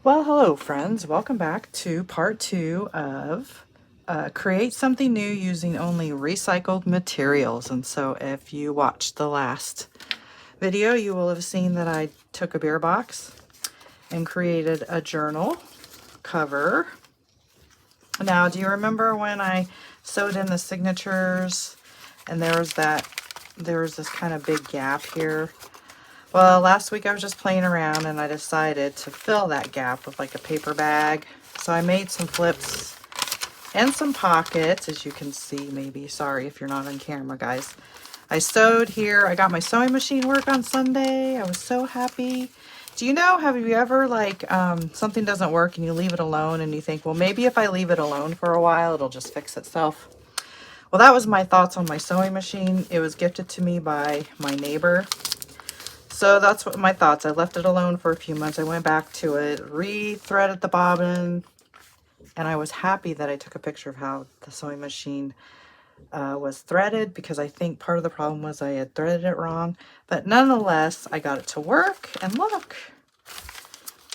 Well, hello, friends. Welcome back to part two of Create Something New Using Only Recycled Materials. And so, if you watched the last video, you will have seen that I took a beer box and created a journal cover. Now, do you remember when I sewed in the signatures and there was this kind of big gap here? Well, last week I was just playing around and I decided to fill that gap with like a paper bag. So I made some flips and some pockets, as you can see maybe. Sorry if you're not on camera, guys. I sewed here. I got my sewing machine work on Sunday. I was so happy. Do you know, have you ever something doesn't work and you leave it alone and you think, well, maybe if I leave it alone for a while, it'll just fix itself? Well, that was my thoughts on my sewing machine. It was gifted to me by my neighbor. So that's what my thoughts. I left it alone for a few months. I went back to it, re-threaded the bobbin, and I was happy that I took a picture of how the sewing machine was threaded, because I think part of the problem was I had threaded it wrong. But nonetheless, I got it to work, and look.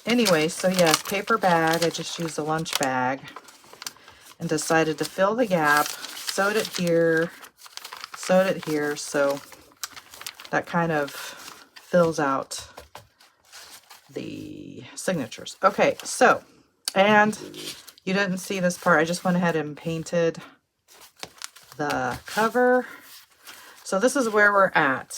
Anyway, so yes, paper bag. I just used a lunch bag and decided to fill the gap. Sewed it here, so that kind of fills out the signatures. Okay, so, and you didn't see this part. I just went ahead and painted the cover. So this is where we're at.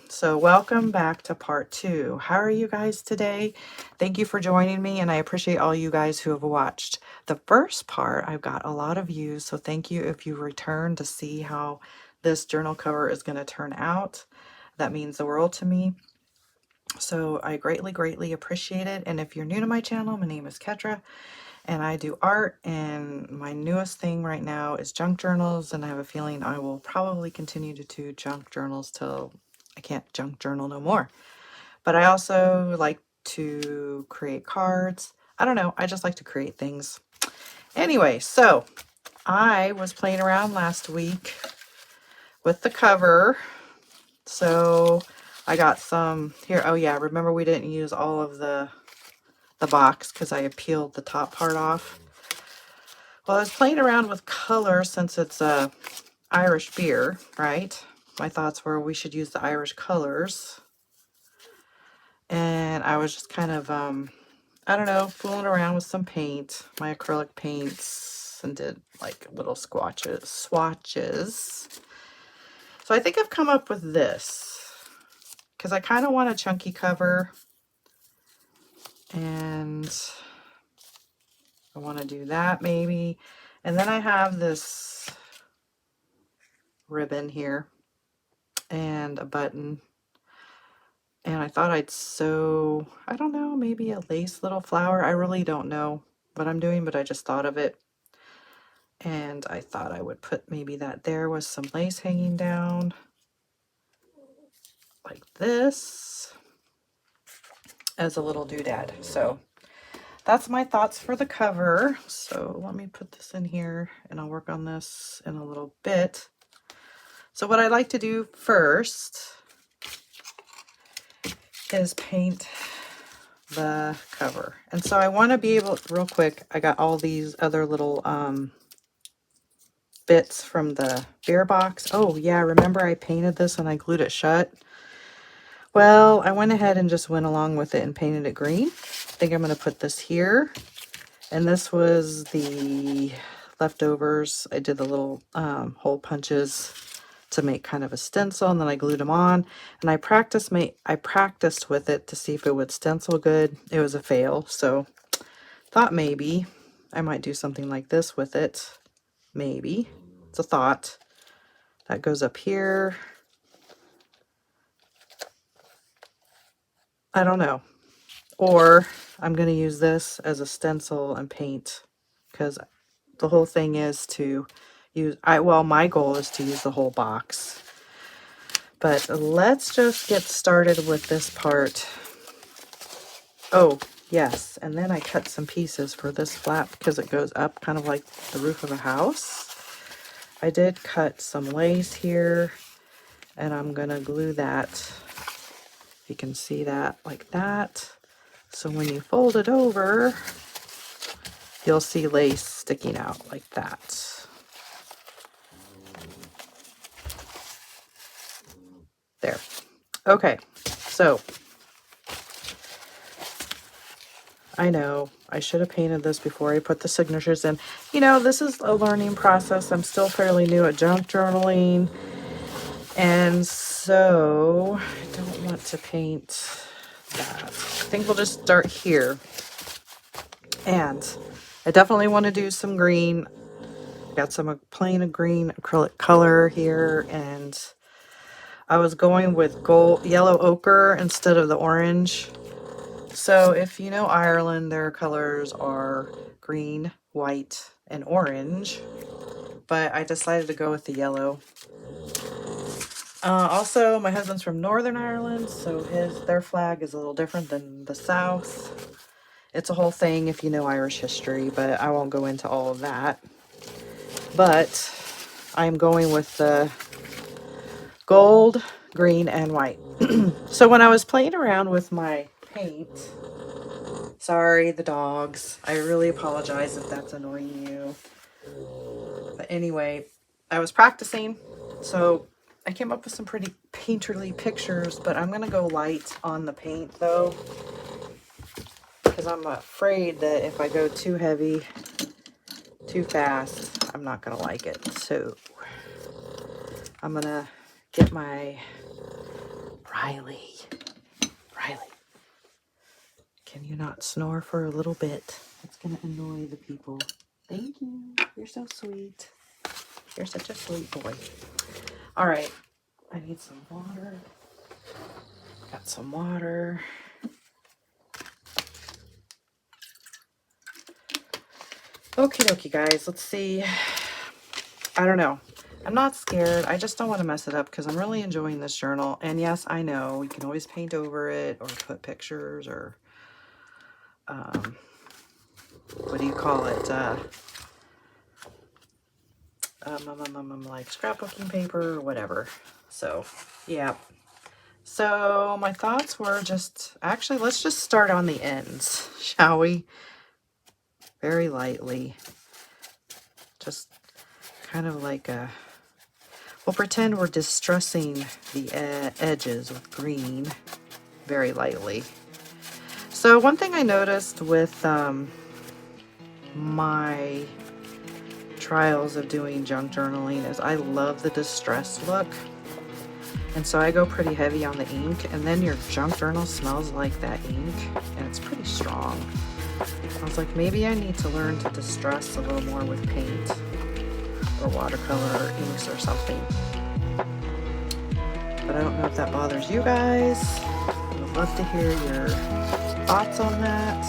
So welcome back to part two. How are you guys today? Thank you for joining me, and I appreciate all you guys who have watched the first part. I've got a lot of views, so thank you if you return to see how this journal cover is going to turn out. That means the world to me. So I greatly appreciate it. And if you're new to my channel, my name is Ketra and I do art, and my newest thing right now is junk journals, and I have a feeling I will probably continue to do junk journals till I can't junk journal no more. But I also like to create cards. I don't know, I just like to create things. Anyway, so I was playing around last week with the cover. So I got some here. Oh yeah, remember we didn't use all of the box because I peeled the top part off. Well, I was playing around with color since it's a Irish beer, right? My thoughts were we should use the Irish colors. And I was just kind of, I don't know, fooling around with some paint, my acrylic paints, and did like little swatches. So I think I've come up with this because I kind of want a chunky cover. And I want to do that maybe. And then I have this ribbon here and a button. And I thought I'd sew, I don't know, maybe a lace little flower. I really don't know what I'm doing, but I just thought of it. And I thought I would put maybe that there with some lace hanging down like this as a little doodad. So that's my thoughts for the cover. So let me put this in here and I'll work on this in a little bit. So what I like to do first is paint the cover. And so I want to be able, real quick, I got all these other little bits from the beer box. Oh yeah, remember I painted this and I glued it shut? Well, I went ahead and just went along with it and painted it green. I think I'm going to put this here. And this was the leftovers. I did the little hole punches to make kind of a stencil, and then I glued them on. And I practiced with it to see if it would stencil good. It was a fail, so thought maybe I might do something like this with it. Maybe. It's a thought. That goes up here. I don't know. Or I'm going to use this as a stencil and paint, because the whole thing is to use, well, my goal is to use the whole box. But let's just get started with this part. Oh, yes, and then I cut some pieces for this flap because it goes up kind of like the roof of a house. I did cut some lace here, and I'm going to glue that. You can see that like that. So when you fold it over, you'll see lace sticking out like that. There. Okay, so I know I should have painted this before I put the signatures in. You know, this is a learning process. I'm still fairly new at junk journaling. And so I don't want to paint that. I think we'll just start here. And I definitely want to do some green. Got some plain green acrylic color here, and I was going with yellow ochre instead of the orange. So if you know Ireland, their colors are green, white, and orange, but I decided to go with the yellow. Also, my husband's from Northern Ireland, so their flag is a little different than the South. It's a whole thing if you know Irish history, but I won't go into all of that. But I'm going with the gold, green, and white. So when I was playing around with my paint, sorry, the dogs, I really apologize if that's annoying you. But anyway, I was practicing, so I came up with some pretty painterly pictures, but I'm going to go light on the paint though, because I'm afraid that if I go too heavy, too fast, I'm not going to like it. So I'm going to get my Riley, can you not snore for a little bit? It's going to annoy the people. Thank you. You're so sweet. You're such a sweet boy. All right. I need some water. Got some water. Okie dokie, guys. Let's see. I don't know. I'm not scared. I just don't want to mess it up because I'm really enjoying this journal. And yes, I know you can always paint over it or put pictures or what do you call it? Like scrapbooking paper or whatever. So, yeah. So my thoughts were actually, let's just start on the ends, shall we? Very lightly. Just kind of like we'll pretend we're distressing the edges with green very lightly. So one thing I noticed with my trials of doing junk journaling is I love the distressed look. And so I go pretty heavy on the ink, and then your junk journal smells like that ink, and it's pretty strong. I was like, maybe I need to learn to distress a little more with paint or watercolor or inks or something. But I don't know if that bothers you guys. I would love to hear your thoughts on that.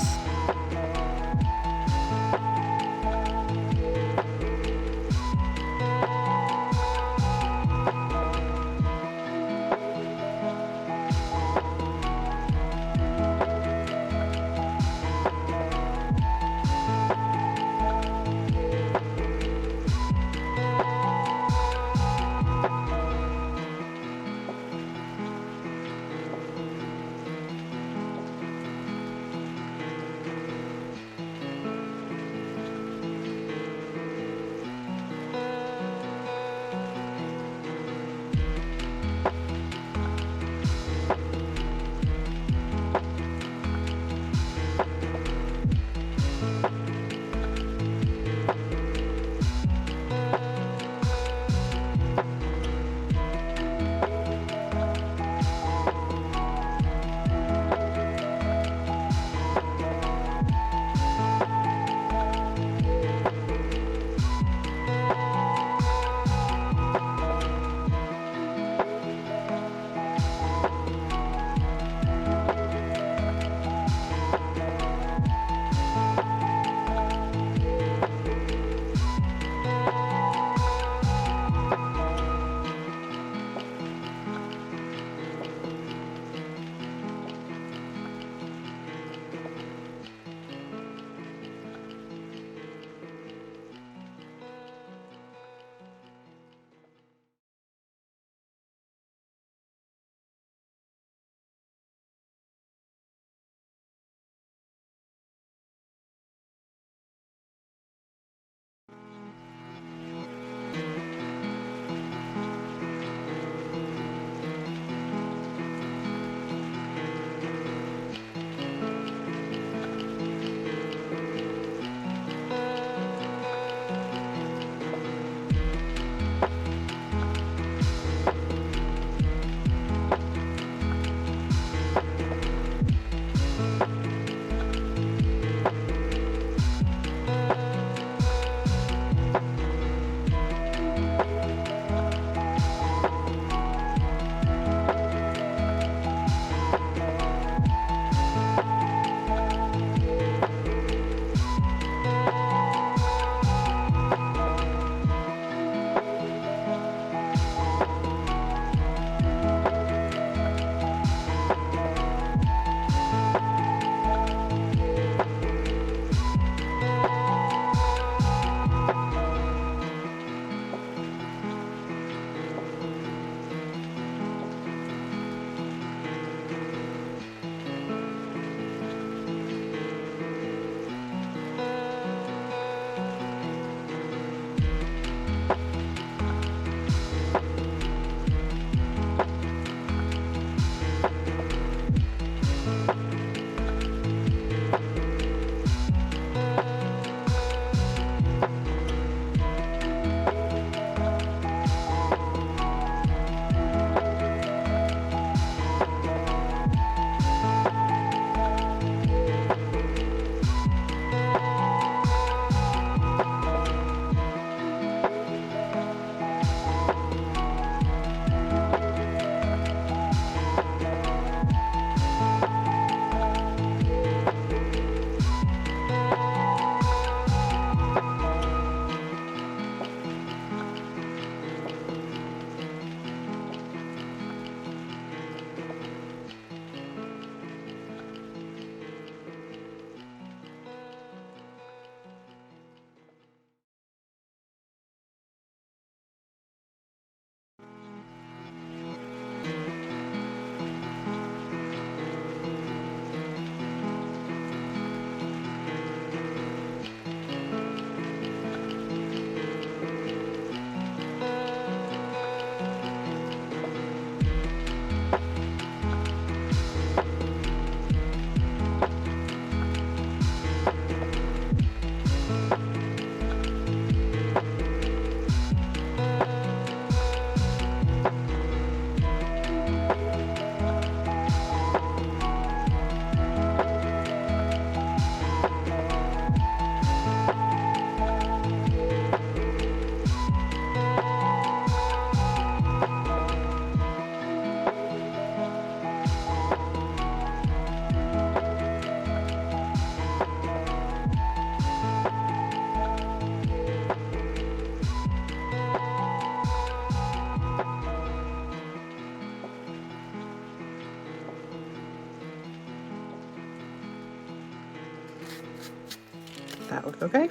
that look okay?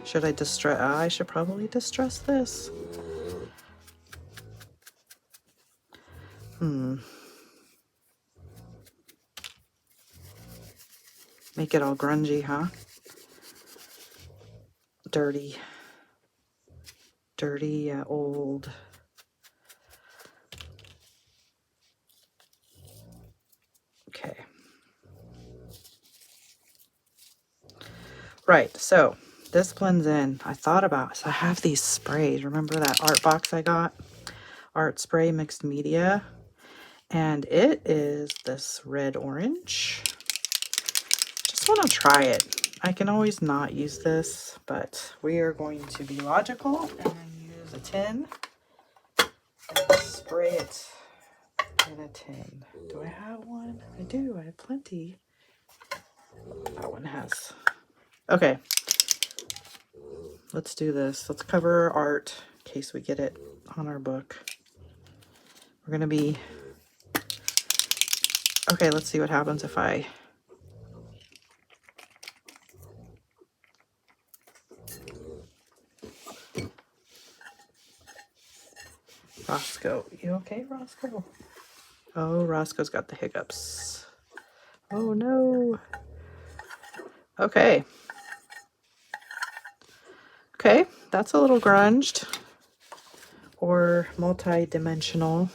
Should I distress? I should probably distress this. Make it all grungy, huh? Dirty. Dirty, old. Okay. Right, so this blends in. I thought about, so I have these sprays. Remember that art box I got? Art spray mixed media. And it is this red orange. Just want to try it. I can always not use this, but we are going to be logical and use a tin and spray it in a tin. Do I have one? I do. I have plenty. That one has. Okay. Let's do this. Let's cover our art in case we get it on our book. We're going to be... Okay, let's see what happens if I... Roscoe. You okay, Roscoe? Oh, Roscoe's got the hiccups. Oh, no. Okay. Okay, that's a little grunged. Or multi-dimensional.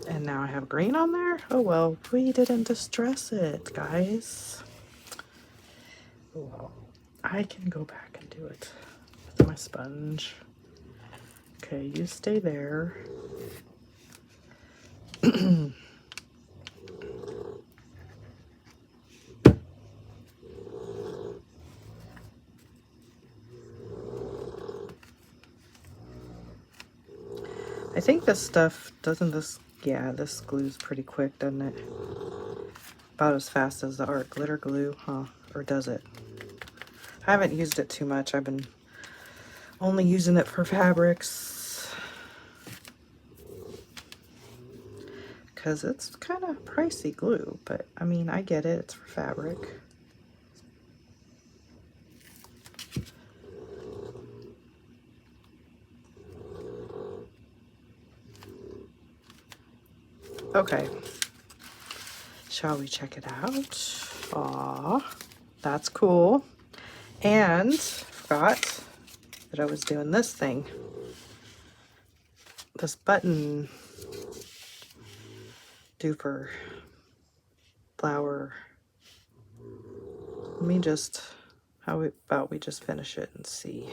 And now I have green on there? Oh well, we didn't distress it, guys. Oh well. I can go back and do it with my sponge. Okay, you stay there. I think this stuff, doesn't this, yeah, this glues pretty quick, doesn't it? About as fast as the art glitter glue, huh? Or does it? I haven't used it too much. I've been only using it for fabrics because it's kind of pricey glue, but I mean, I get it. It's for fabric. Okay. Shall we check it out? Aw, that's cool. And forgot that I was doing this thing. This button duper flower. Let me just, how about we just finish it and see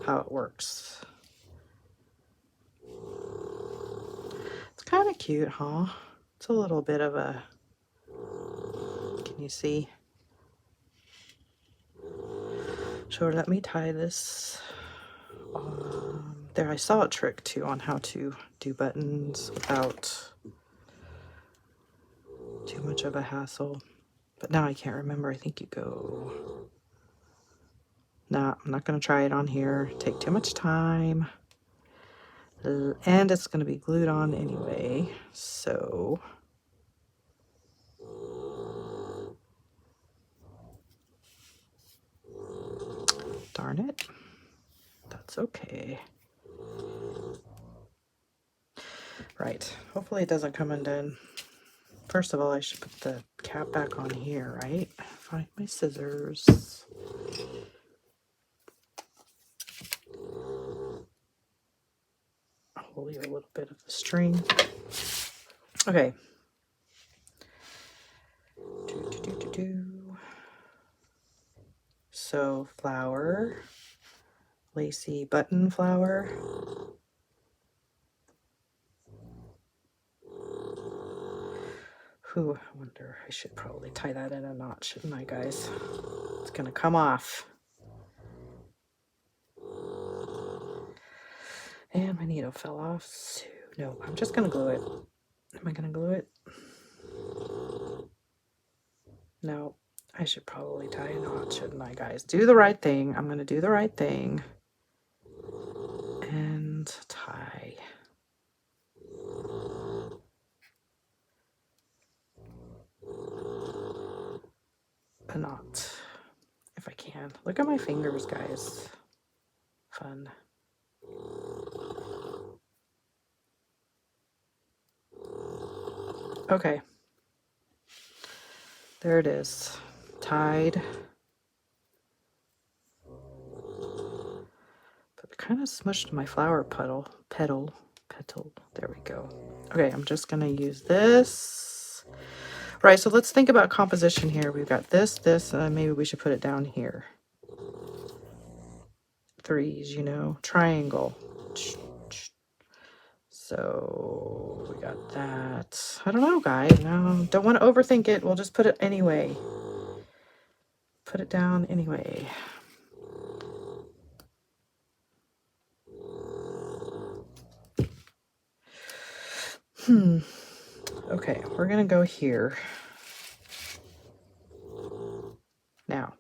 how it works. It's kind of cute, huh? It's a little bit of a, can you see? So let me tie this. There, I saw a trick too on how to do buttons without too much of a hassle. But now I can't remember. I think you go... Nah, I'm not going to try it on here. Take too much time. And it's going to be glued on anyway. So... Darn it. That's okay. Right. Hopefully it doesn't come undone. First of all, I should put the cap back on here, right? Find my scissors. I'll leave a little bit of the string. Okay. So flower, lacy button flower. Ooh, I wonder, I should probably tie that in a knot, shouldn't I, guys? It's gonna come off. And my needle fell off. So, no, I'm just gonna glue it. Am I gonna glue it? No, I should probably tie a knot, shouldn't I, guys? Do the right thing. I'm gonna do the right thing. And tie. A knot, if I can. Look at my fingers, guys. Fun. Okay. There it is. Tied. But it kind of smushed my flower petal. There we go. Okay, I'm just gonna use this. Right, so let's think about composition here. We've got this, maybe we should put it down here. Threes, you know, triangle. So we got that. I don't know, guys. No, don't want to overthink it. We'll just put it anyway. Put it down anyway. Okay, we're gonna go here. Now,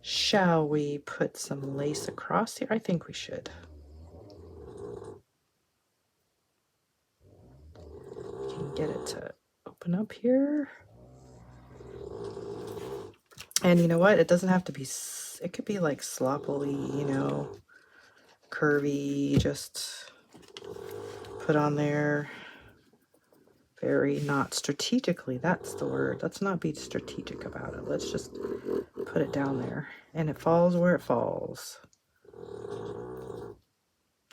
shall we put some lace across here? I think we should. Can get it to open up here. And you know what? It doesn't have to be, it could be like sloppily, you know, curvy, just put on there. Very not strategically, that's the word. Let's not be strategic about it. Let's just put it down there. And it falls where it falls.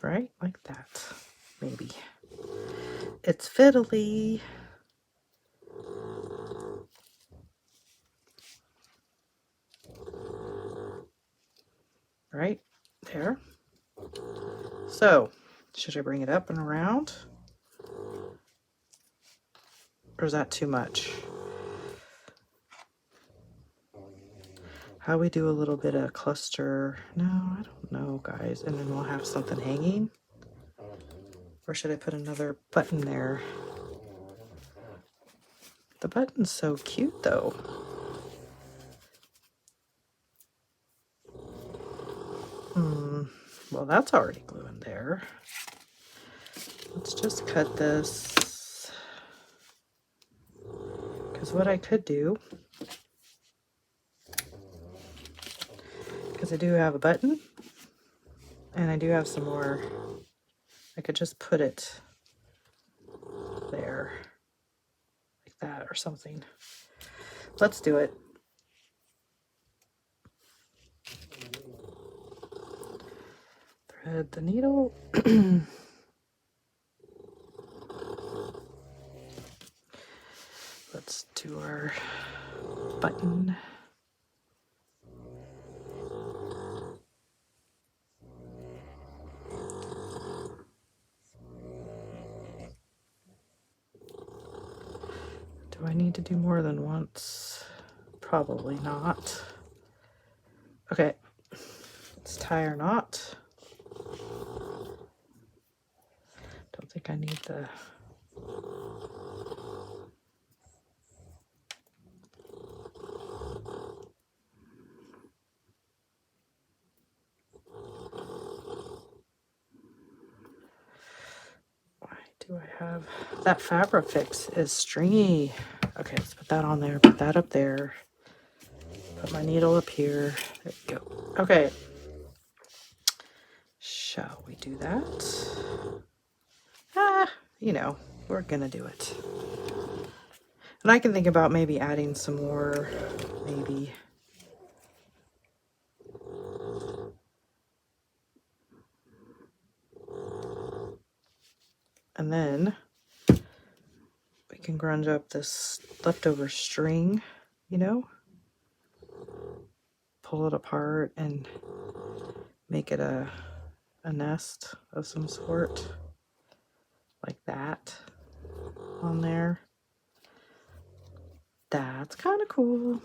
Right? Like that. Maybe. It's fiddly. Right? There. So, should I bring it up and around? Or is that too much? How we do a little bit of cluster? No, I don't know, guys. And then we'll have something hanging. Or should I put another button there? The button's so cute though. Well, that's already gluing there. Let's just cut this. Because what I could do, because I do have a button, and I do have some more, I could just put it there, like that or something. Let's do it. Thread the needle. Let's do our button. Do I need to do more than once? Probably not. Okay, let's tie our knot. Don't think I need the... Why do I have... That Fabrifix is stringy. Okay, let's put that on there, put that up there. Put my needle up here. There we go. Okay. Shall we do that? You know, we're gonna do it. And I can think about maybe adding some more, maybe. And then we can grunge up this leftover string, you know, pull it apart and make it a nest of some sort, like that on there. That's kind of cool.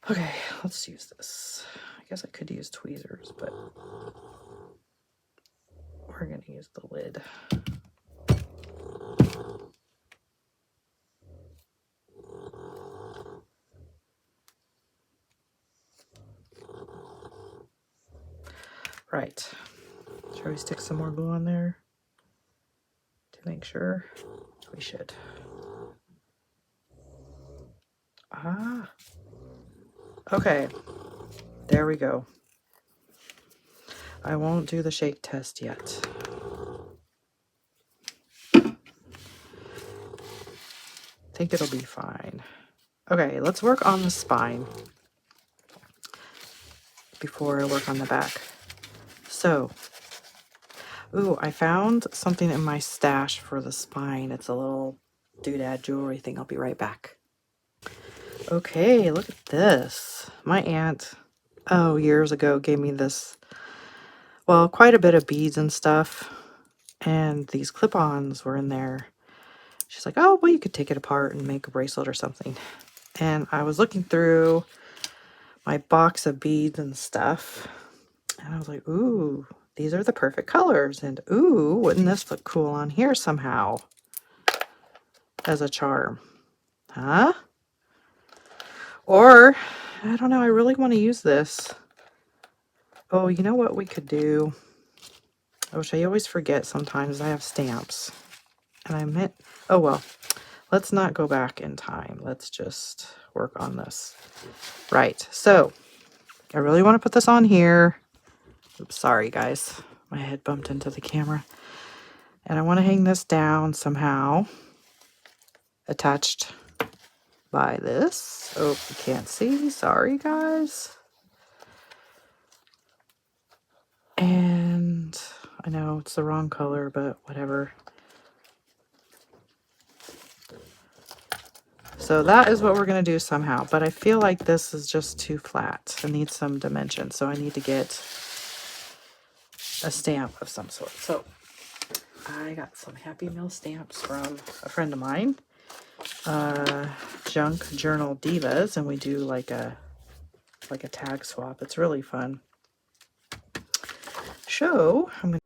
Okay, let's use this. I guess I could use tweezers, but we're going to use the lid. Right. Shall we stick some more glue on there to make sure? We should. Ah. Okay. There we go. I won't do the shake test yet. I think it'll be fine. Okay, let's work on the spine before I work on the back. So, ooh, I found something in my stash for the spine. It's a little doodad jewelry thing. I'll be right back. Okay, look at this. My aunt, years ago gave me this, well, quite a bit of beads and stuff. And these clip-ons were in there. She's like, oh, well, you could take it apart and make a bracelet or something. And I was looking through my box of beads and stuff. And I was like, ooh, these are the perfect colors. And ooh, wouldn't this look cool on here somehow as a charm? Huh? Or, I don't know, I really want to use this. Oh, you know what we could do? Which I always forget sometimes. I have stamps. And I meant, oh well, let's not go back in time. Let's just work on this. Right, so I really want to put this on here. Oops, sorry guys. My head bumped into the camera. And I want to hang this down somehow. Attached by this. Oh, you can't see. Sorry guys. And I know it's the wrong color, but whatever. So that is what we're going to do somehow. But I feel like this is just too flat. It needs some dimension. So I need to get a stamp of some sort. So I got some Happy Meal stamps from a friend of mine. Junk Journal Divas. And we do like a tag swap. It's really fun. So I'm going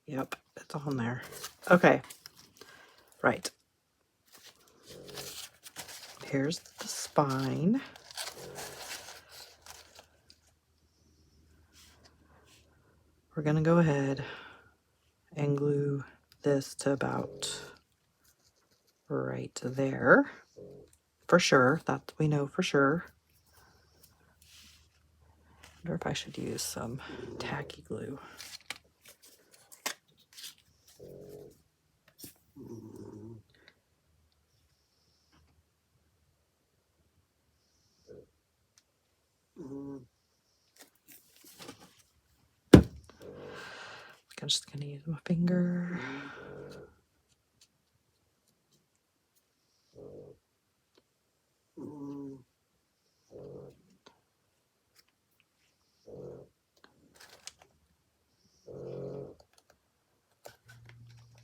Yep, it's on there. Okay, right. Here's the spine. We're going to go ahead and glue this to about right there. For sure, that we know for sure. I wonder if I should use some tacky glue. I'm just going to use my finger.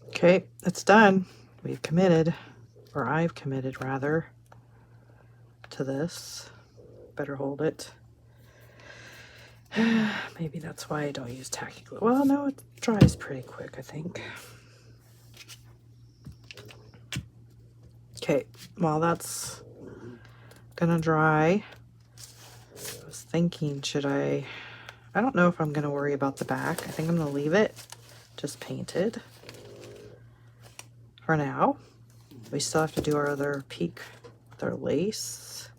Okay, it's done. We've committed, or I've committed rather, to this. Better hold it. Maybe that's why I don't use tacky glue. Well, no, it dries pretty quick, I think. Okay, while that's gonna dry, I was thinking, should I don't know if I'm gonna worry about the back. I think I'm gonna leave it just painted for now. We still have to do our other peak with our lace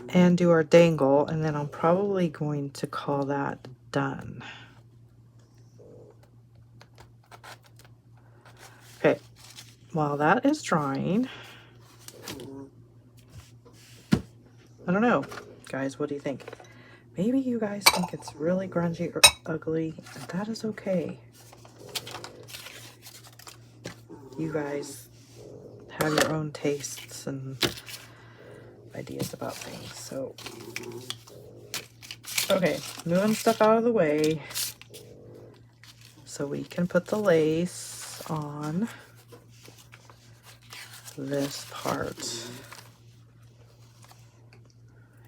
and do our dangle, and then I'm probably going to call that done. Okay, while that is drying, I don't know, guys, what do you think? Maybe you guys think it's really grungy or ugly, and that is okay. You guys have your own tastes and ideas about things, so. Okay, moving stuff out of the way so we can put the lace on this part.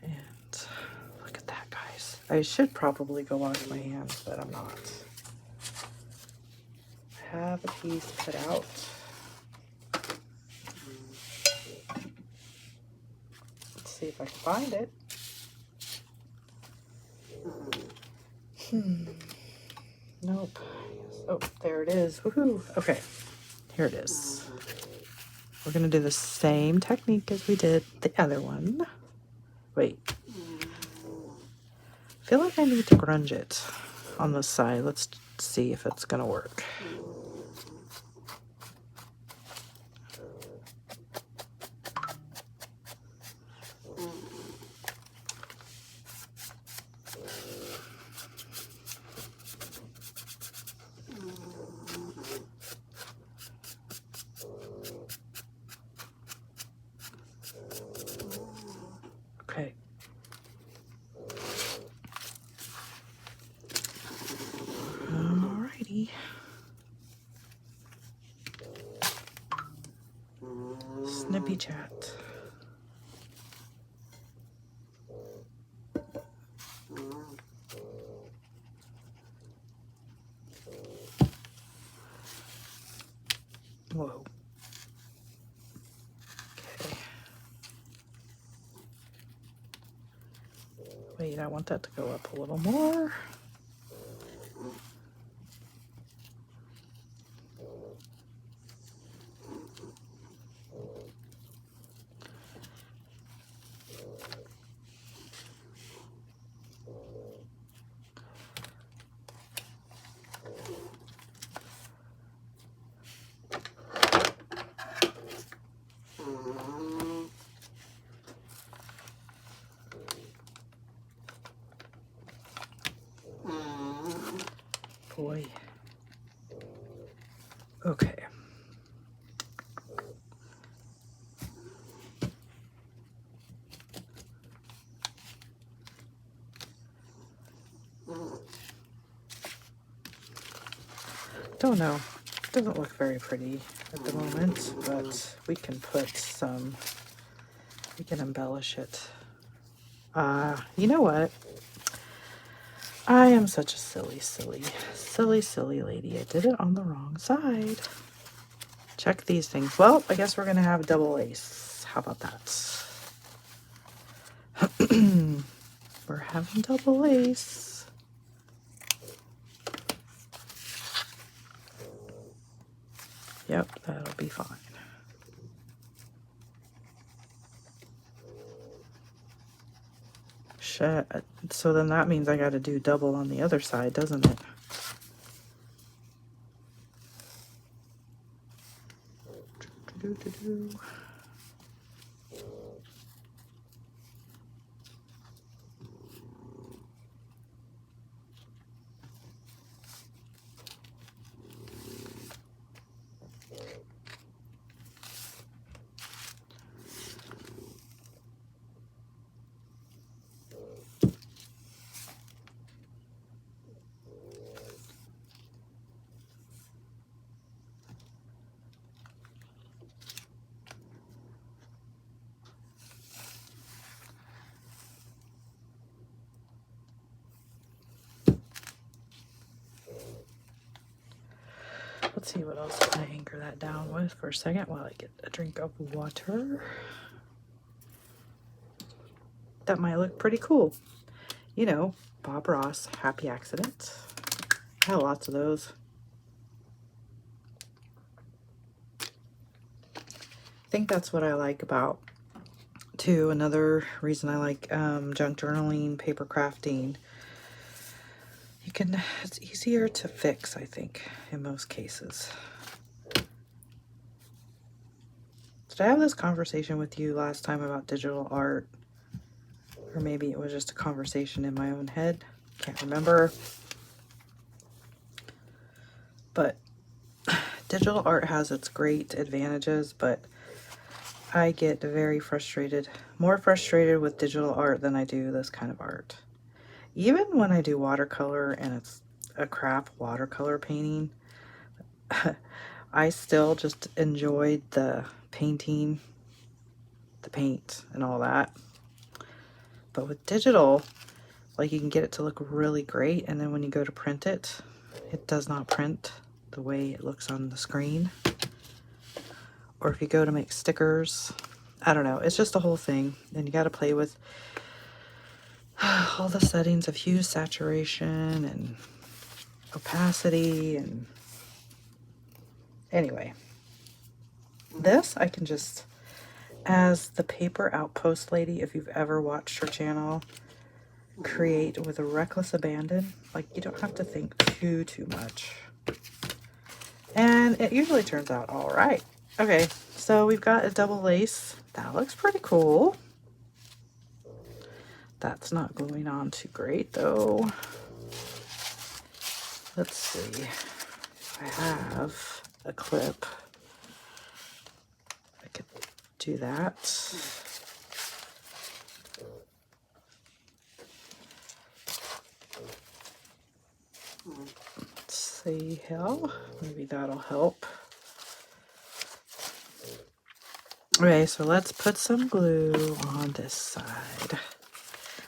And look at that, guys. I should probably go wash my hands, but I'm not. I have a piece cut out. Let's see if I can find it. Nope. Oh, there it is. Woohoo. Okay, here it is. We're gonna do the same technique as we did the other one. Wait. I feel like I need to grunge it on this side. Let's see if it's gonna work. Okay. Alrighty. Snippy chat. Whoa. Okay. Wait, I want that to go up a little more. Boy. Okay. Don't know. Doesn't look very pretty at the moment, but we can put some, we can embellish it. You know what? I am such a silly lady. I did it on the wrong side. Check these things. Well, I guess we're going to have double lace. How about that? We're having double lace. Yep, that'll be fine. Shit. So then that means I got to do double on the other side, doesn't it? Let's see what else can I anchor that down with for a second while I get a drink of water. That might look pretty cool. You know, Bob Ross, Happy Accident. I have lots of those. I think that's what I like about, too, another reason I like junk journaling, paper crafting. It's easier to fix, I think, in most cases. Did I have this conversation with you last time about digital art? Or maybe it was just a conversation in my own head. Can't remember. But digital art has its great advantages, but I get very frustrated, more frustrated with digital art than I do this kind of art. Even when I do watercolor and it's a crap watercolor painting, I still just enjoyed the painting, the paint, and all that. But with digital, like, you can get it to look really great, and then when you go to print it, it does not print the way it looks on the screen. Or if you go to make stickers, I don't know, it's just a whole thing. And you got to play with all the settings of hue, saturation, and opacity, and anyway. This I can just, as the paper outpost lady, if you've ever watched her channel, create with a reckless abandon. Like, you don't have to think too much. And it usually turns out all right. Okay, so we've got a double lace. That looks pretty cool. That's not going on too great, though. Let's see. If I have a clip, I could do that. Let's see how. Maybe that'll help. Okay, so let's put some glue on this side.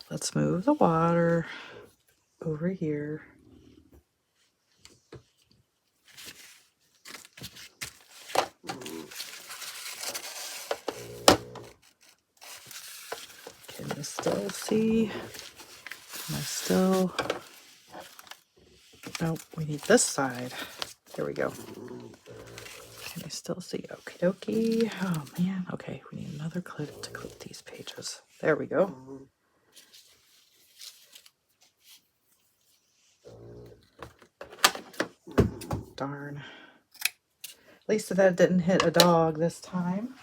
Let's move the water over here. Can you still see? Can I still? Nope, we need this side. There we go. Can you still see? Okie dokie. Oh man, okay, we need another clip to clip these pages. There we go. Darn. At least that didn't hit a dog this time.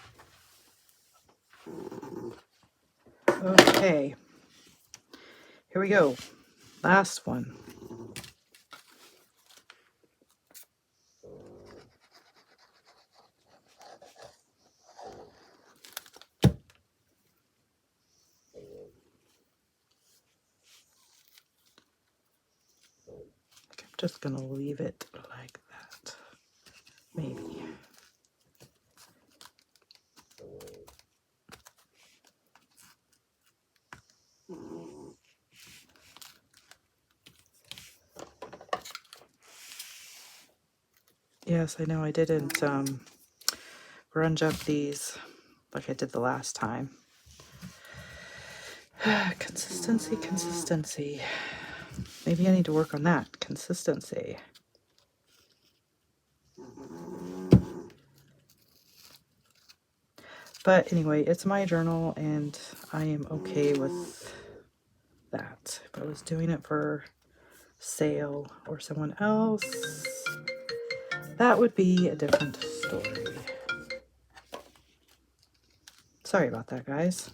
Okay. Here we go. Last one. I'm just gonna leave it like that. Maybe. Yes, I know I didn't grunge up these like I did the last time. Consistency, consistency. Maybe I need to work on that. Consistency. But anyway, it's my journal and I am okay with that. If I was doing it for sale or someone else, that would be a different story. Sorry about that, guys.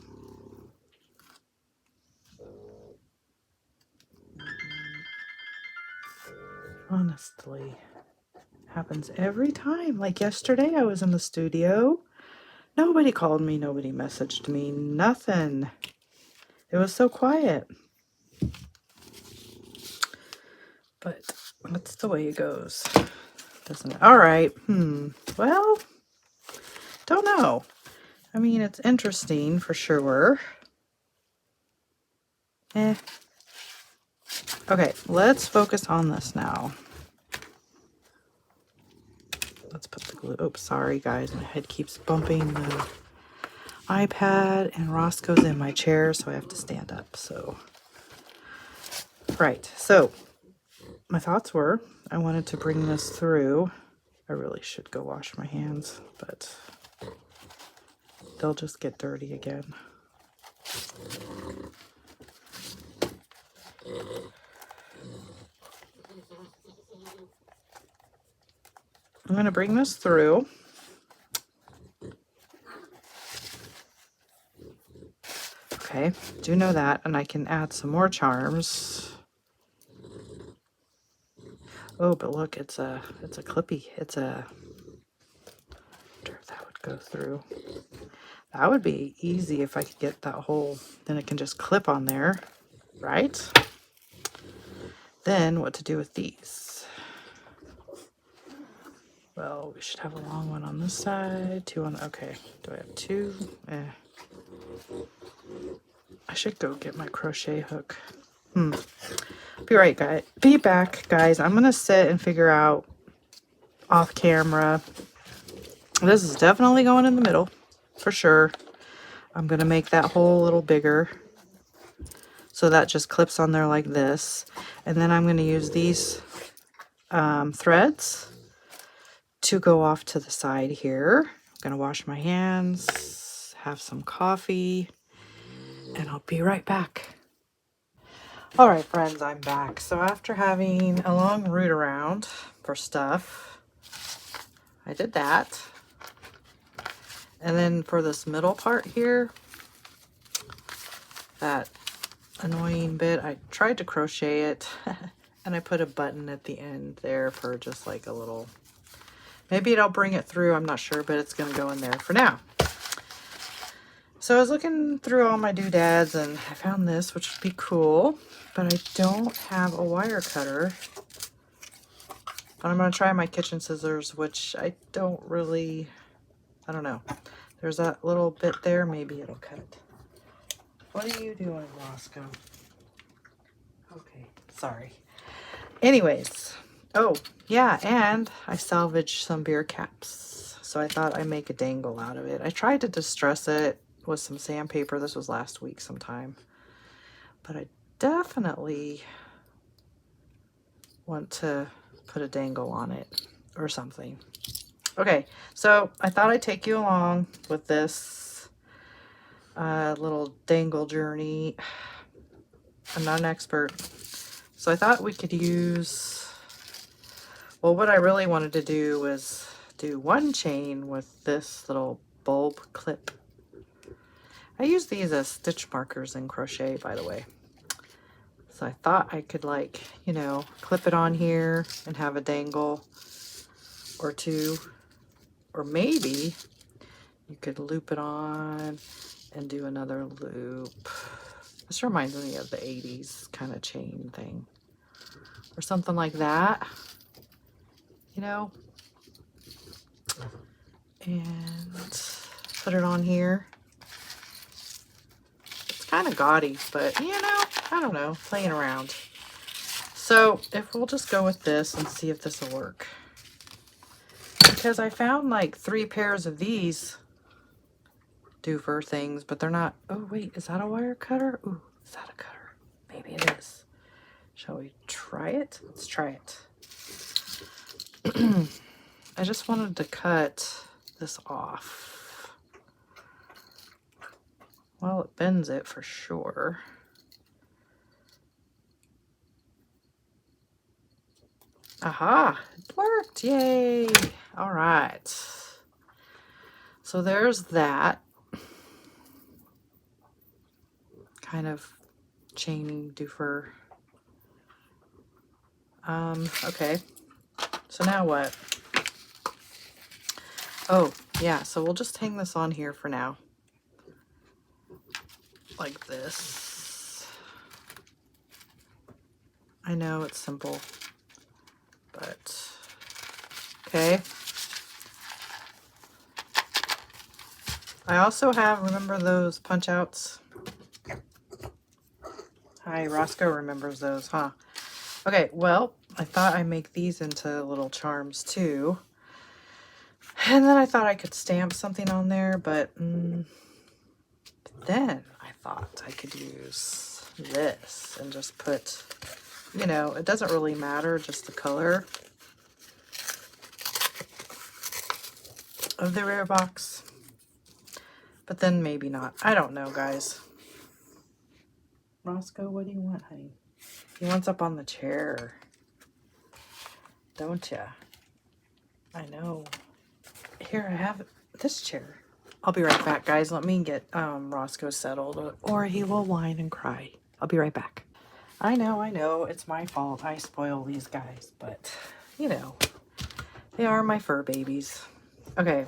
Honestly, happens every time. Like yesterday, I was in the studio. Nobody called me, nobody messaged me, nothing. It was so quiet. But that's the way it goes, doesn't it? All right. Well, don't know. I mean, it's interesting for sure. Okay, let's focus on this now. Let's put the glue. Oops, sorry guys, my head keeps bumping the iPad and Roscoe's in my chair, so I have to stand up. So, right. So, my thoughts were I wanted to bring this through. I really should go wash my hands, but they'll just get dirty again. I'm going to bring this through. Okay, do know that, and I can add some more charms. Oh, but look, it's a clippy. It's a, I wonder if that would go through. That would be easy if I could get that hole. Then it can just clip on there, right? Then what to do with these? Well, we should have a long one on this side, two on, okay. Do I have two? I should go get my crochet hook. Be right, guys. Be back, guys. I'm gonna sit and figure out off camera. This is definitely going in the middle, for sure. I'm gonna make that hole a little bigger. So that just clips on there like this. And then I'm gonna use these threads to go off to the side here. I'm gonna wash my hands, have some coffee, and I'll be right back. All right, friends, I'm back. So after having a long route around for stuff, I did that. And then for this middle part here, that annoying bit, I tried to crochet it and I put a button at the end there for just like a little, maybe it'll bring it through, I'm not sure, but it's gonna go in there for now. So I was looking through all my doodads and I found this, which would be cool, but I don't have a wire cutter. But I'm gonna try my kitchen scissors, which I don't really, I don't know. There's that little bit there, maybe it'll cut it. What are you doing, Roscoe? Okay, sorry. Anyways, oh, yeah, and I salvaged some beer caps. So I thought I'd make a dangle out of it. I tried to distress it with some sandpaper. This was last week sometime. But I definitely want to put a dangle on it or something. Okay, so I thought I'd take you along with this little dangle journey. I'm not an expert. So I thought we could use, well, what I really wanted to do was do one chain with this little bulb clip. I use these as stitch markers in crochet, by the way. So I thought I could, like, you know, clip it on here and have a dangle or two. Or maybe you could loop it on and do another loop. This reminds me of the 80s kind of chain thing. Or something like that, you know? And put it on here. It's kind of gaudy, but, you know, I don't know, playing around. So if we'll just go with this and see if this will work. because I found like 3 pairs of these doofer things, but they're not. Oh, wait, is that a wire cutter? Ooh, is that a cutter? Maybe it is. Shall we try it? Let's try it. I just wanted to cut this off. Well, it bends it for sure. Aha, it worked. Yay. All right. So there's that kind of chaining doofer. Okay. So now what? Oh, yeah, so we'll just hang this on here for now. Like this. I know it's simple, but okay. I also have, remember those punch outs? Hi, Roscoe remembers those, huh? Okay, well, I thought I'd make these into little charms too. And then I thought I could stamp something on there, but then I thought I could use this and just put, you know, it doesn't really matter, just the color of the rare box. But then maybe not. I don't know, guys. Roscoe, what do you want, honey? He wants up on the chair. Don't ya? I know. Here, I have this chair. I'll be right back, guys. Let me get Roscoe settled, or he will whine and cry. I'll be right back. I know. It's my fault. I spoil these guys, but, you know, they are my fur babies. Okay.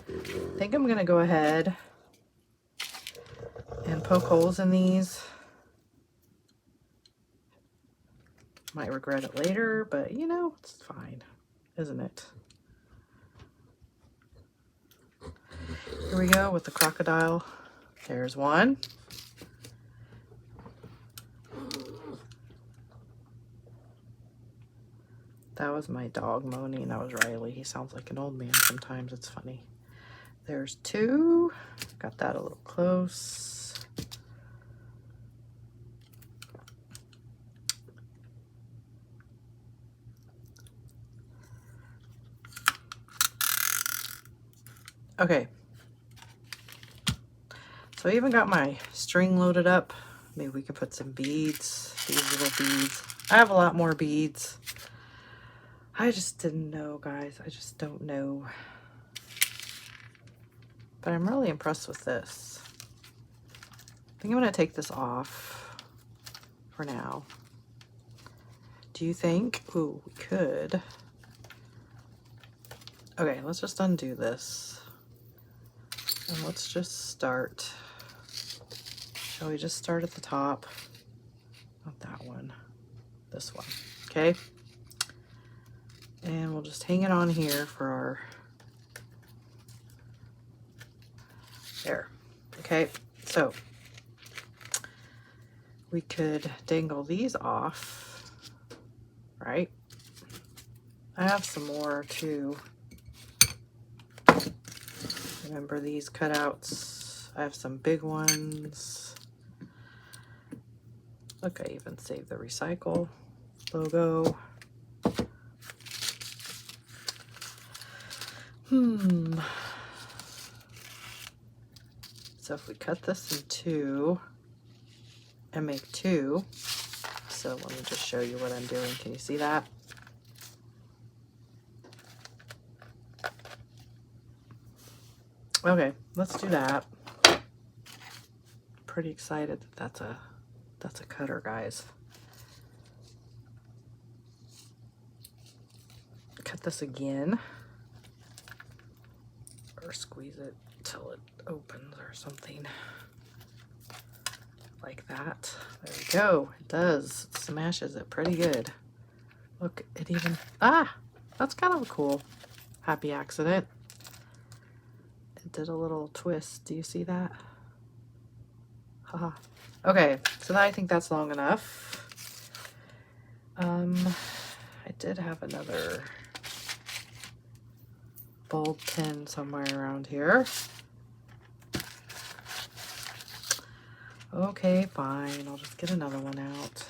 I think I'm going to go ahead and poke holes in these. Might regret it later, but, you know, it's fine, isn't it? Here we go with the crocodile. There's one. That was my dog moaning. That was Riley. He sounds like an old man sometimes. It's funny. There's 2. Got that a little close. Okay. So I even got my string loaded up. Maybe we could put some beads. These little beads. I have a lot more beads. I just didn't know, guys. I just don't know. But I'm really impressed with this. I think I'm going to take this off for now. Do you think? Ooh, we could. Okay, let's just undo this. And let's just start. Shall we just start at the top? Not that one. This one. Okay. And we'll just hang it on here for our... There. Okay, so we could dangle these off, right? I have some more too. Remember these cutouts? I have some big ones. Look, I even saved the recycle logo. So if we cut this in 2 and make 2, so let me just show you what I'm doing. Can you see that? Okay, let's do that. Pretty excited that that's a cutter, guys. Cut this again, or squeeze it till it opens or something like that. There we go. It does. It smashes it pretty good. Look, it even, that's kind of a cool happy accident. It did a little twist. Do you see that? Haha. Okay, so I think that's long enough. I did have another bulb pin somewhere around here. Okay, fine. I'll just get another one out.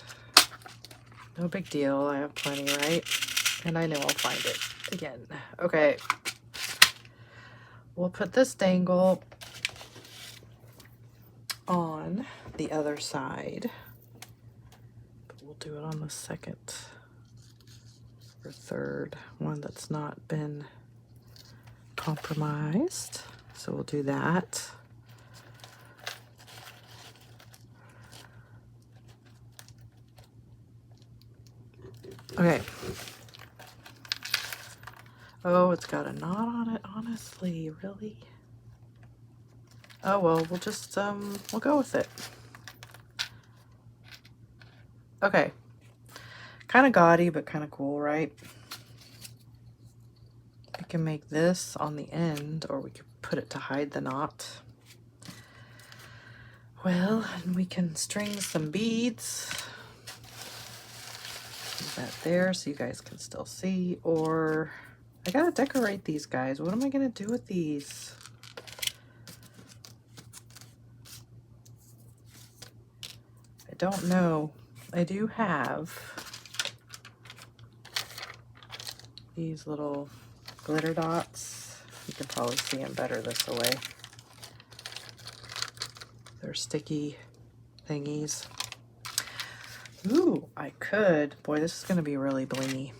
No big deal. I have plenty, right? And I know I'll find it again. Okay. We'll put this dangle on the other side. But we'll do it on the second or third one that's not been compromised. So we'll do that. Okay. Oh, it's got a knot on it, honestly, really? Oh, well, we'll just, we'll go with it. Okay. Kind of gaudy, but kind of cool, right? We can make this on the end, or we could put it to hide the knot. Well, and we can string some beads. Leave that there so you guys can still see, or I gotta decorate these guys. What am I gonna do with these? I don't know. I do have these little glitter dots. You can probably see them better this way. They're sticky thingies. Ooh, I could. Boy, this is going to be really blingy.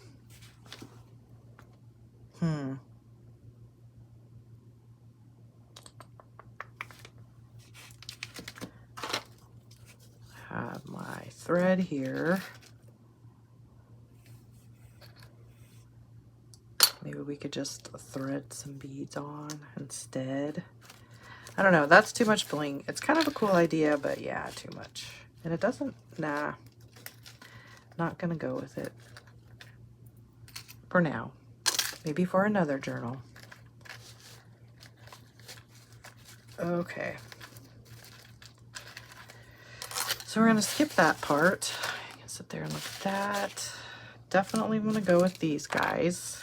Have my thread here. Maybe we could just thread some beads on instead. I don't know. That's too much bling. It's kind of a cool idea, but yeah, too much. And it doesn't, nah. Not gonna go with it. For now. Maybe for another journal. Okay. So we're gonna skip that part. I can sit there and look at that. Definitely wanna go with these guys.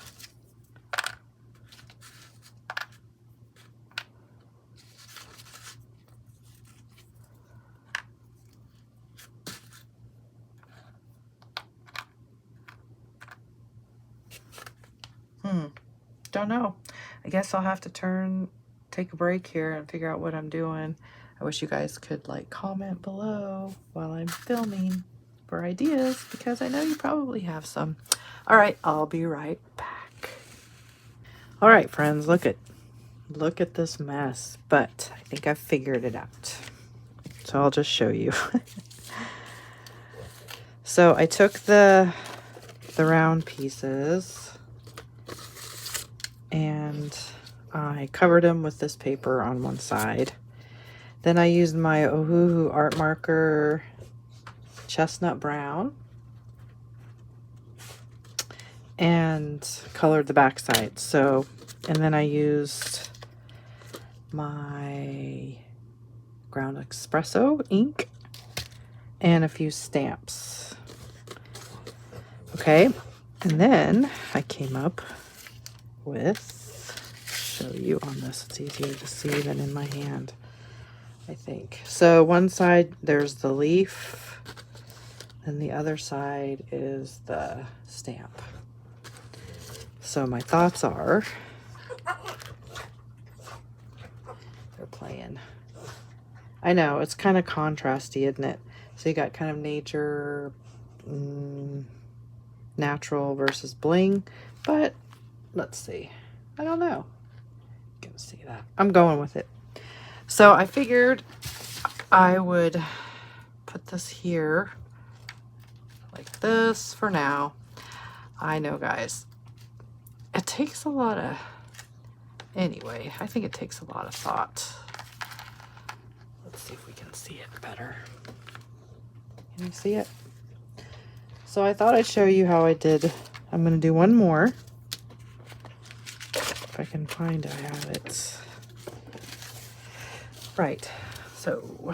Don't know. I guess I'll have to take a break here and figure out what I'm doing. I wish you guys could like comment below while I'm filming for ideas, because I know you probably have some. All right, I'll be right back. All right, friends, look at this mess, but I think I've figured it out. So I'll just show you. So I took the round pieces and I covered them with this paper on one side. Then I used my Ohuhu art marker chestnut brown and colored the back side. So, and then I used my ground espresso ink and a few stamps. Okay, and then I came up with, show you on this, it's easier to see than in my hand, I think. So one side there's the leaf, and the other side is the stamp. So my thoughts are, they're playing. I know, it's kind of contrasty, isn't it? So you got kind of nature, natural versus bling, but let's see. I don't know. You can see that. I'm going with it. So I figured I would put this here like this for now. I know, guys, it takes a lot of, anyway, I think it takes a lot of thought. Let's see if we can see it better. Can you see it? So I thought I'd show you how I did. I'm going to do one more. If I can find it, I have it. Right. So,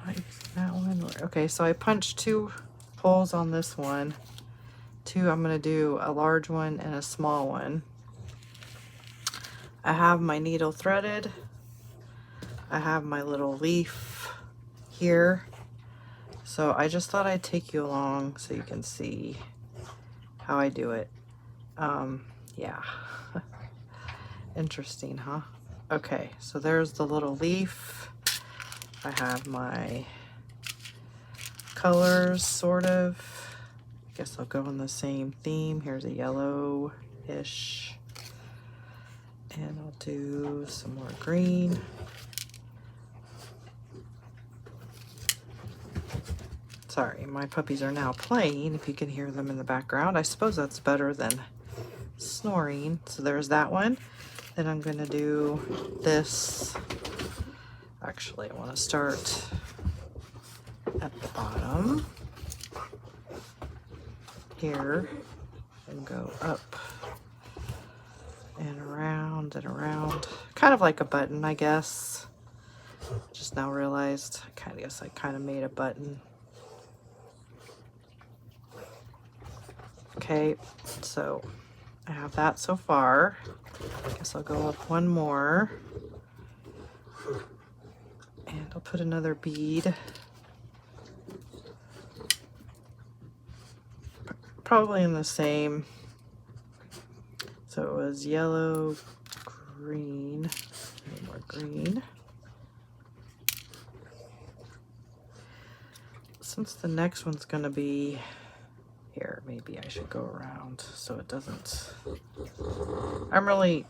not using that one. Okay, so I punched 2 holes on this one. 2, I'm going to do a large one and a small one. I have my needle threaded. I have my little leaf here. So I just thought I'd take you along so you can see how I do it. Yeah. Interesting, huh? Okay, so there's the little leaf. I have my colors, sort of. I guess I'll go on the same theme. Here's a yellow-ish. And I'll do some more green. Sorry, my puppies are now playing, if you can hear them in the background. I suppose that's better than snoring. So there's that one. Then I'm going to do this. Actually, I want to start at the bottom here and go up and around and around. Kind of like a button, I guess. Just now realized, I guess I kind of made a button. Okay, so I have that so far. I guess I'll go up one more. And I'll put another bead. Probably in the same. So it was yellow, green, any more green. Since the next one's gonna be here, maybe I should go around so it doesn't. I'm really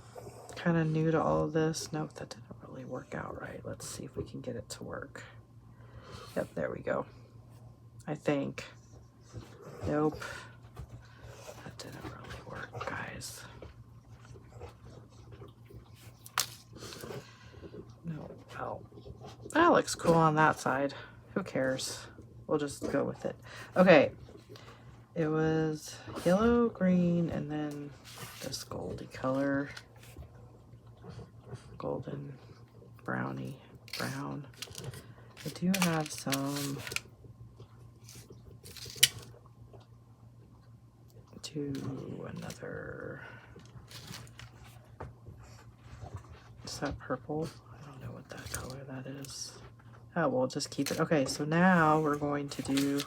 kind of new to all of this. Nope, that didn't really work out right. Let's see if we can get it to work. Yep, there we go. I think. Nope. That didn't really work, guys. No, well, that looks cool on that side. Who cares? We'll just go with it. Okay. It was yellow, green, and then this goldy color. Golden, brownie, brown. I do have some to another. Is that purple? I don't know what that color that is. Oh, we'll just keep it. Okay, so now we're going to do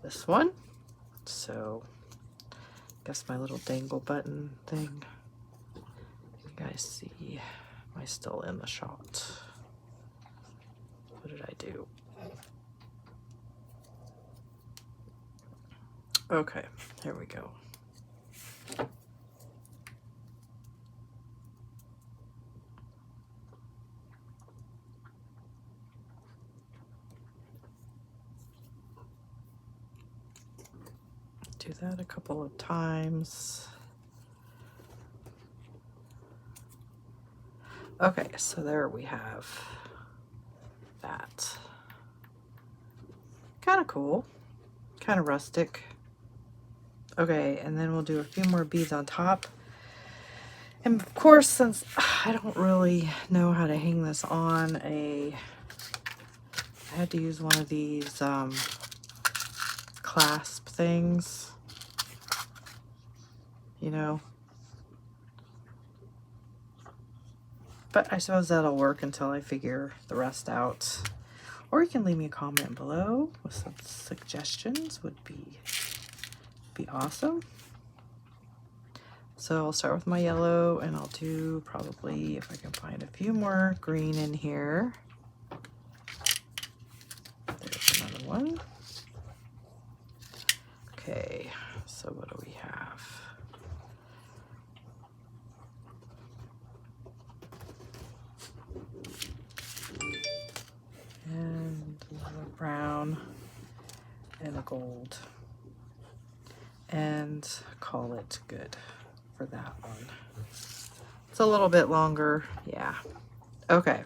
this one. So, I guess my little dangle button thing. You guys see, am I still in the shot? What did I do? Okay, here we go. Do that a couple of times. Okay, so there we have that. Kind of cool, kind of rustic. Okay, and then we'll do a few more beads on top. And of course, since I don't really know how to hang this on I had to use one of these clasp things, you know. But I suppose that'll work until I figure the rest out. Or you can leave me a comment below with some suggestions, would be awesome. So I'll start with my yellow, and I'll do probably, if I can find a few more green in here. There's another one. Okay, so what do we have? And another brown and a gold. And call it good for that one. It's a little bit longer, yeah. Okay,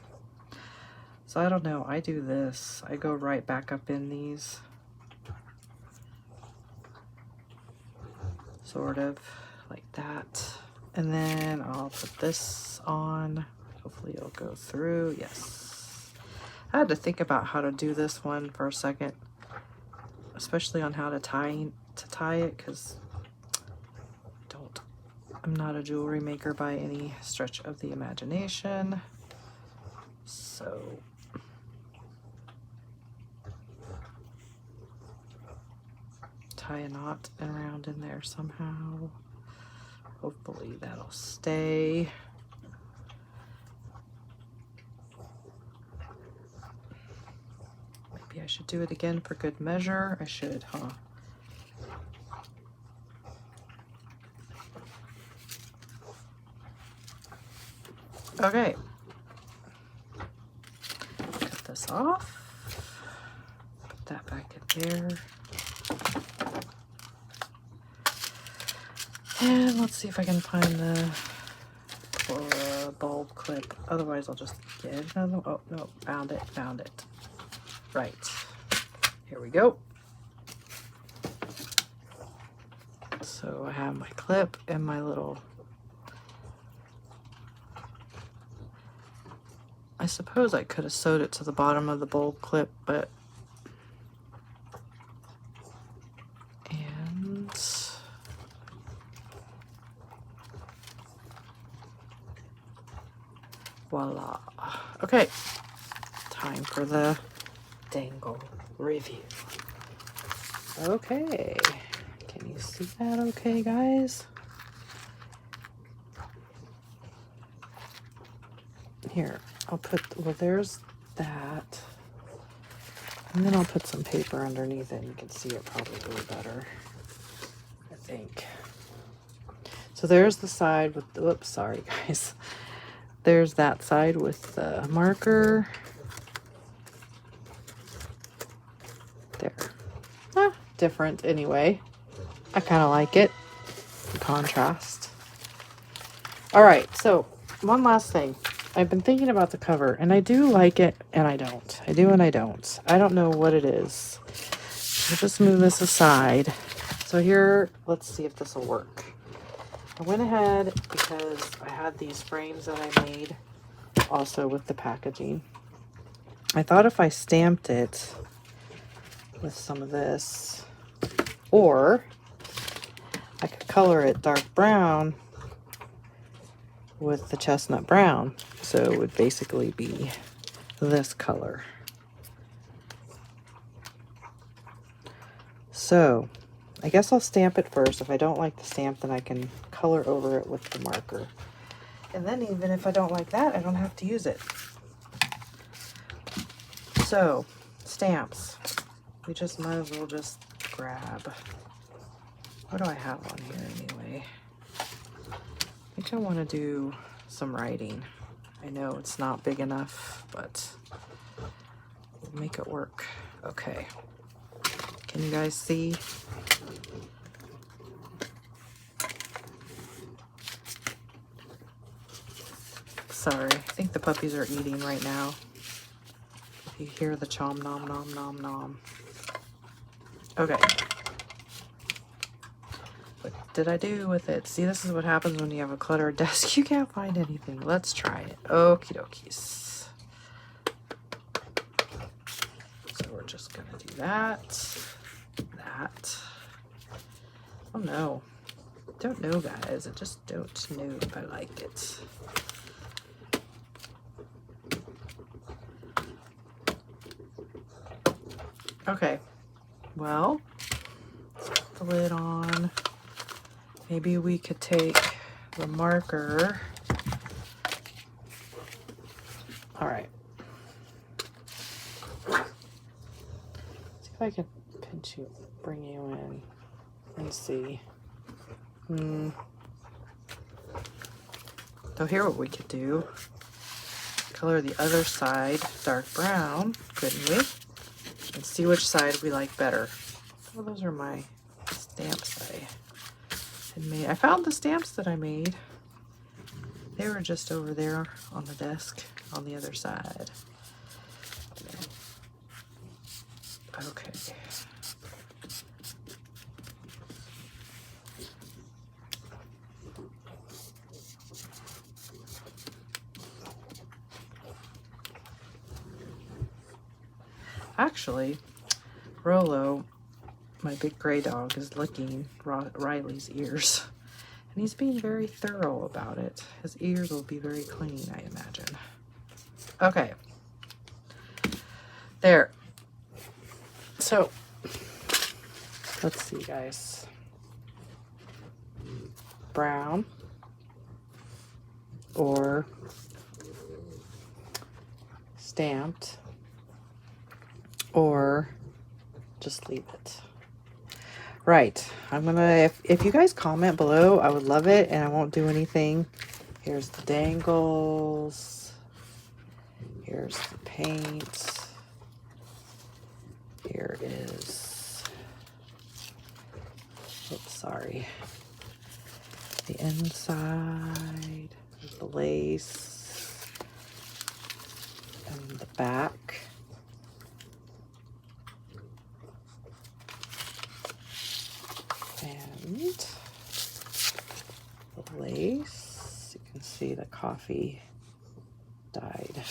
so I don't know, I do this. I go right back up in these. Sort of like that. And then I'll put this on. Hopefully it'll go through, yes. I had to think about how to do this one for a second, especially on how to tie it, because I don't I'm not a jewelry maker by any stretch of the imagination. So tie a knot around in there somehow. Hopefully that'll stay. Maybe I should do it again for good measure. I should, huh? Okay. Cut this off. Put that back in there. And let's see if I can find the bulb clip. Otherwise, I'll just get another. Oh, no. Found it. Found it. Right. Here we go. So I have my clip and my little... I suppose I could have sewed it to the bottom of the bulb clip, but... And... Voila. Okay. Time for the dangle review. Okay. Can you see that okay, guys? Here, I'll put, well, there's that. And then I'll put some paper underneath it. You can see it probably a little better, I think. So there's the side with the, whoops, sorry guys. There's that side with the marker. There. Ah, different anyway. I kind of like it. The contrast. All right, so one last thing. I've been thinking about the cover, and I do like it, and I don't. I do and I don't. I don't know what it is. I'll just move this aside. So here, let's see if this will work. I went ahead because I had these frames that I made also with the packaging. I thought if I stamped it with some of this, or I could color it dark brown with the chestnut brown. So it would basically be this color. So I guess I'll stamp it first. If I don't like the stamp, then I can color over it with the marker. And then even if I don't like that, I don't have to use it. So, stamps. We just might as well just grab. What do I have on here anyway? I think I want to do some writing. I know it's not big enough, but we'll make it work. Okay. Can you guys see? Sorry, I think the puppies are eating right now. If you hear the chom nom nom nom nom. Okay. What did I do with it? See, this is what happens when you have a cluttered desk. You can't find anything. Let's try it. Okie dokies. So we're just gonna do that. That. Oh no. Don't know, guys. I just don't know if I like it. Okay. Well, let's put the lid on. Maybe we could take the marker. All right. See if I can pinch you, bring you in and see. So here what we could do. Color the other side dark brown, couldn't we? And see which side we like better. Oh, those are my stamps I had made. I found the stamps that I made. They were just over there on the desk on the other side. Okay. Actually, Rolo, my big gray dog, is licking Riley's ears. And he's being very thorough about it. His ears will be very clean, I imagine. Okay. There. So, let's see, guys. Brown or stamped, or just leave it. Right, I'm gonna, if you guys comment below, I would love it, and I won't do anything. Here's the dangles. Here's the paint. Here is, oops, sorry. The inside, the lace, and the back. And the lace, you can see the coffee dyed.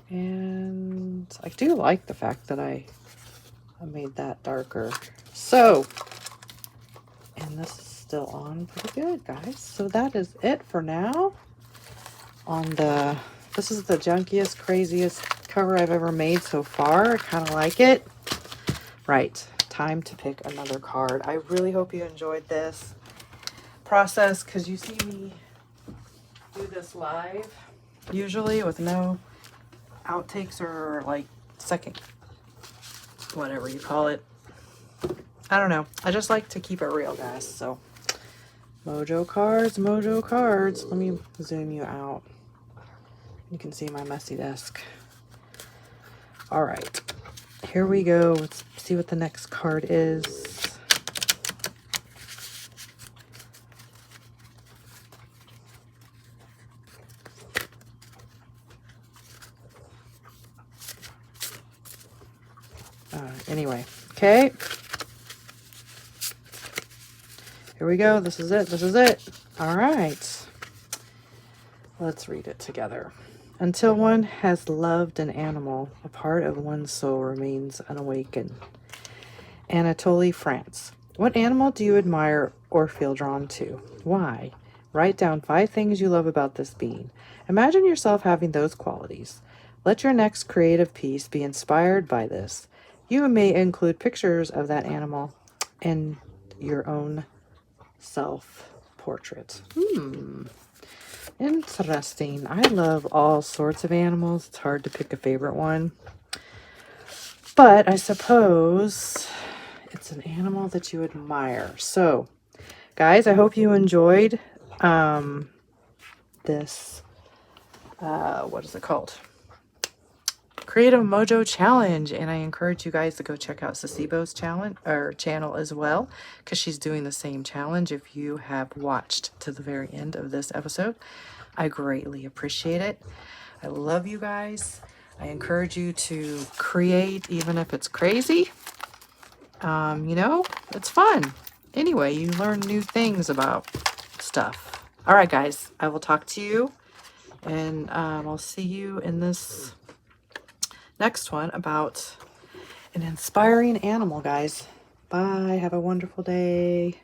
And I do like the fact that I made that darker. So, and this is still on pretty good, guys. So that is it for now on the, this is the junkiest, craziest cover I've ever made so far. I kind of like it. Right, time to pick another card. I really hope you enjoyed this process, because you see me do this live usually with no outtakes or like second, whatever you call it. I don't know. I just like to keep it real, guys. So Mojo cards, Mojo cards. Let me zoom you out. You can see my messy desk. All right, here we go. Let's see what the next card is. Anyway, okay. Here we go. This is it. This is it. All right. Let's read it together. Until one has loved an animal, a part of one's soul remains unawakened. Anatole France. What animal do you admire or feel drawn to? Why? Write down 5 things you love about this being. Imagine yourself having those qualities. Let your next creative piece be inspired by this. You may include pictures of that animal and your own self-portrait. Interesting. I love all sorts of animals. It's hard to pick a favorite one. But I suppose it's an animal that you admire. So, guys, I hope you enjoyed this, what is it called? Creative Mojo Challenge, and I encourage you guys to go check out Sasibo's channel as well, because she's doing the same challenge. If you have watched to the very end of this episode, I greatly appreciate it. I love you guys. I encourage you to create, even if it's crazy. You know, it's fun. Anyway, you learn new things about stuff. All right, guys, I will talk to you, and I'll see you in this next one about an inspiring animal, guys. Bye. Have a wonderful day.